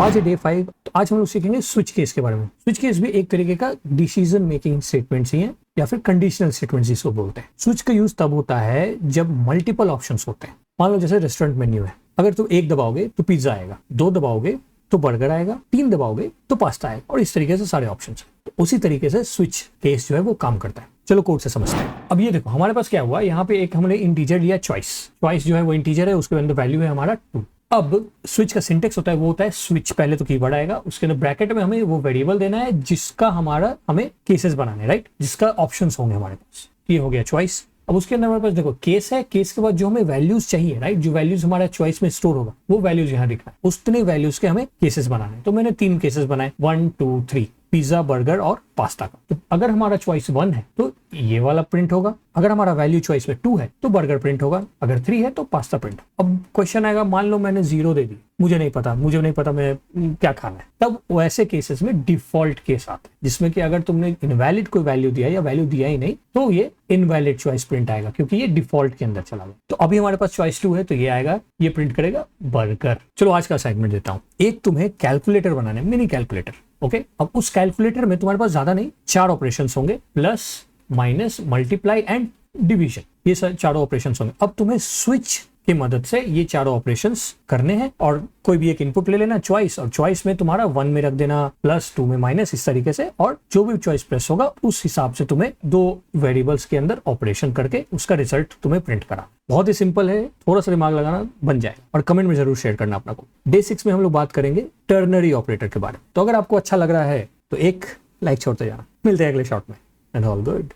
आज है डे 5। तो आज हम लोग सीखेंगे स्विच केस के बारे में। स्विच केस भी एक तरीके का डिसीजन मेकिंग स्टेटमेंट्स ही है या फिर कंडीशनल स्टेटमेंट्स जिसको बोलते हैं। स्विच का यूज तब होता है जब मल्टीपल ऑप्शंस होते हैं। मान लो जैसे रेस्टोरेंट मेन्यू है, अगर तुम 1 दबाओगे तो पिज्जा आएगा, 2 दबाओगे तो बर्गर आएगा, 3 दबाओगे तो पास्ता आएगा, और इस तरीके से सारे ऑप्शन है। तो उसी तरीके से स्विच केस जो है वो काम करता है। चलो कोड से समझते हैं। अब ये देखो हमारे पास क्या हुआ, यहाँ पे एक हमने इंटीजर लिया चॉइस जो है वो इंटीजर है, उसके अंदर वैल्यू है हमारा 2। अब स्विच का सिंटेक्स होता है वो होता है स्विच, पहले तो कीवर्ड आएगा, उसके अंदर ब्रैकेट में हमें वो वेरिएबल देना है जिसका हमें केसेस बनाने, राइट, जिसका ऑप्शंस होंगे हमारे पास। ये हो गया चॉइस। अब उसके अंदर हमारे पास देखो केस है, केस के बाद जो हमें वैल्यूज चाहिए, राइट, जो वैल्यूज हमारा चॉइस में स्टोर होगा वो वैल्यूज यहाँ दिखना है, उतने वैल्यूज के हमें केसेस बनाने। तो मैंने 3 केसेस बनाए, 1 2 3, पिज्जा, बर्गर और पास्ता का। तो अगर हमारा चॉइस 1 है तो ये वाला प्रिंट होगा, अगर हमारा वैल्यू चॉइस में 2 है तो बर्गर प्रिंट होगा, अगर 3 है तो पास्ता प्रिंट। अब क्वेश्चन आएगा, मान लो मैंने 0 दे दी, मुझे नहीं पता मैं क्या खाना है, तब वैसे केसेस में डिफॉल्ट केस आता है जिसमें कि अगर तुमने इनवैलिड कोई वैल्यू दिया या वैल्यू दिया ही नहीं तो ये इनवैलिड चॉइस प्रिंट आएगा, क्योंकि ये डिफॉल्ट के अंदर चला गया। तो अभी हमारे पास चॉइस 2 है तो ये आएगा, ये प्रिंट करेगा बर्गर। चलो आज का असाइनमेंट देता हूँ। एक तुम्हें कैलकुलेटर बनाना है, मिनी कैलकुलेटर। ओके, अब उस कैलकुलेटर में तुम्हारे पास ज्यादा नहीं 4 ऑपरेशंस होंगे, plus minus multiply and division, ये चारों ऑपरेशंस होंगे। अब तुम्हें स्विच की मदद से ये चारों ऑपरेशंस करने हैं, और कोई भी एक इनपुट ले लेना चॉइस, और चॉइस में तुम्हारा 1 में रख देना, प्लस 2 में माइनस, इस तरीके से, और जो भी चॉइस प्रेस होगा उस हिसाब से तुम्हें 2 वेरिएबल्स के अंदर ऑपरेशन करके उसका रिजल्ट तुम्हें प्रिंट करा। बहुत ही सिंपल है, थोड़ा सा दिमाग लगाना बन जाए, और कमेंट में जरूर शेयर करना अपना को। डे 6 में हम लोग बात करेंगे टर्नरी ऑपरेटर के बारे में। तो अगर आपको अच्छा लग रहा है तो एक लाइक छोड़ते जाना। मिलते हैं अगले शॉट में, एंड ऑल गुड।